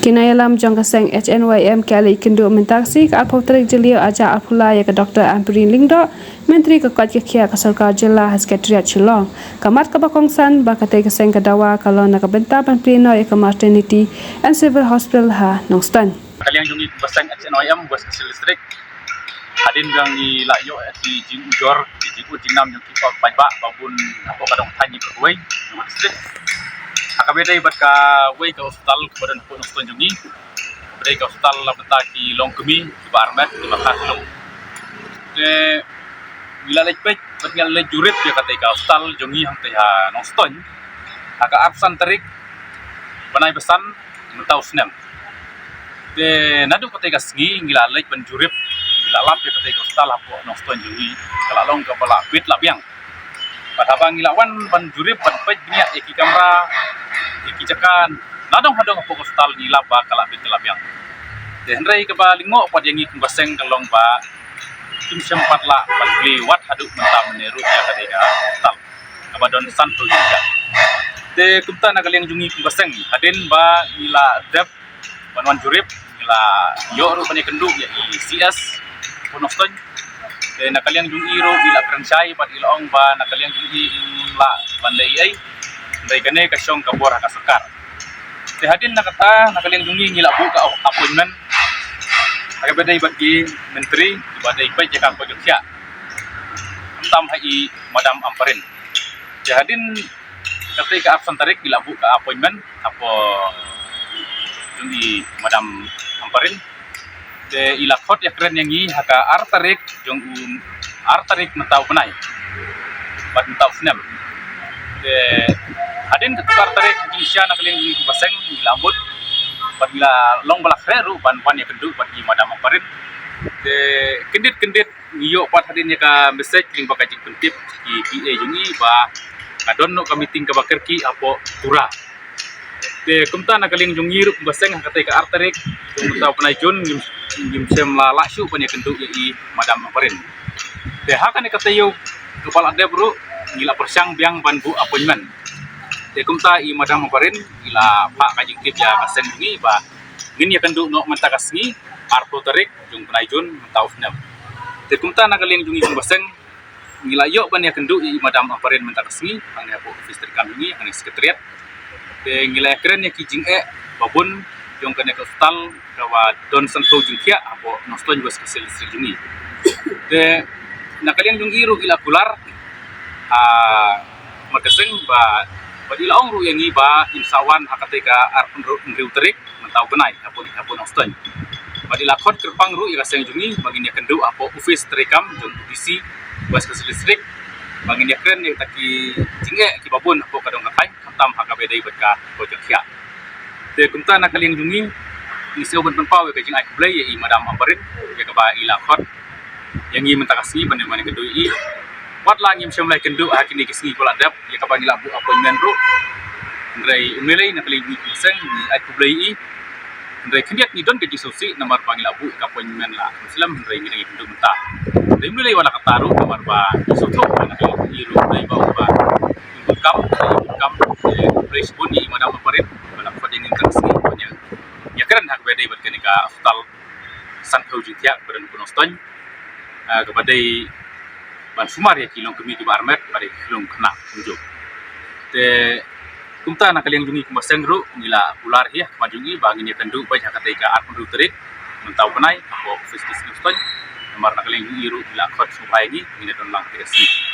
Kinayalam jangkaseng HNYM kali kendu mentaksi ke alpotrik jelio aja alpula ya ke Dr. Ampurin Lingdo Menteri Kekuat Kekia ke Sarkar Jela Sekretariat Shillong kamat ke Bakongsan bakate keseng ke dawa kalau nak bentar penplino ya ke maternity and civil hospital ha Nongstan. Kalian jungi basang HNYM bos kesil listrik hadin yang di layo di jingujor di jiku jinam yang kita pajak babun apa kadang tanya perway listrik akabeda ibat ka way ke hospital kepada pun Nongstan jungi kepada ke hospital la betaki long kemi di barmet di makas long de bila lepek batnya le jurit dia kata ke hospital jungi hang teh Nongstan aga absen terik banai pesan mentau senem de nadu kata gasgi ngila lek penjurip ngila lap kata ke hospital apo Nongstan jungi kala long ke bala bit labiang pada bang ngilawan penjurip penpej nya iki kamera iki cekan nadong hadong apo hospital ngila ba kala bit labiang de hendrai ke ba lingo pad yang iki baseng kalong ba kim sempat la ban liwat haduk mentam meneru ya kata ke hospital kabadon santo juga de kumta nagaling jungi baseng hadin ba ngila dep banwan jurip ila yo ru pani kendu ya CS Nongstan de nakaliang jungi ro bila kransai pat ilong ba nakaliang jungi la bandai ai dai kane ka syong ka bora ka Sarkar de hadin nakata nakaliang jungi ngila bu ka appointment aga bedai bagi menteri badai pai jaka ko jokya entam hai madam Ampurin de hadin ketika absen tarik gila bu ka appointment apa jungi madam Ampurin de ilakot ya keren yang haka artarik jong artarik mentau penai bat mentau senem de hadin ketika artarik insya nakaling di baseng dilambut bat gila long balak reru ban ya kendu bat di madam Ampurin de kendit ngiyo pat hadin ya ka message ling bakajik pentip di PA jungi ba adon no meeting ka bakerki apo tura de kumta nakaling jungi ru baseng kata ka artarik jong mentau penai jun ngim sem la laksyu punya kenduk i madam Ampurin de hakan kata yo kepala de bro ngila persang biang ban bu appointment de kumta i madam Ampurin gila pak kajing kip ya kasen ni ba ngin ya kenduk no mentakasni arto tarik jung penaijun mentau senam de kumta nakaling jungi baseng ngila yo ban ya kenduk i madam Ampurin mentakasni ang ya po office trikam ni ang sekretariat de ngila keren ya kijing babun yung kena ke hospital kawa don santo jingkia apo Nongstan bos kesil listrik jungi de nakaliang jungi ru ila kular makaseng ba badila ong ru yang iba insawan hakate ka arpun ngriu terik mentau benai apo Nongstan badila khot kerpang ru ila seng jungi bagin ya kendu apo office trikam jung PC bos kesil listrik bagin ya keren ya taki jinge ki babun apo kadong kakai kantam hakabe dai betka pojok ya de kumta nakaling jungi iseu ban pau ke jing ai kublai i madam Ampurin ya ka ba ila khot yang i mentakasi ban mane kendu i wat la ngim syam lai kendu hakini kisni pola dap ya ka ba ngila bu appointment ru ndrai umilai nakaling jungi seng ai kublai i ndrai kendiak ni don ke jisusi nomor pangila bu ka appointment la muslim ndrai ngi kendu menta de umilai wala kataru nomor ba jisusu nakaling i ru ndrai ba kam place pun i madam Ampurin wala ko dingin kasi punya ya keren hak bedai berkene ka hospital santo jingkia beren Nongstan kepada ban sumar ya kilong kemi di barmet pada kilong kena unjuk de kumta nakaliang jungi kumaseng ru ngila ular ya majungi bangin ya kendu baik hakate ka arpun terik mentau penai apo office Nongstan nomor nakaliang jungi ru ngila khot subai ni ngina don lang tegasi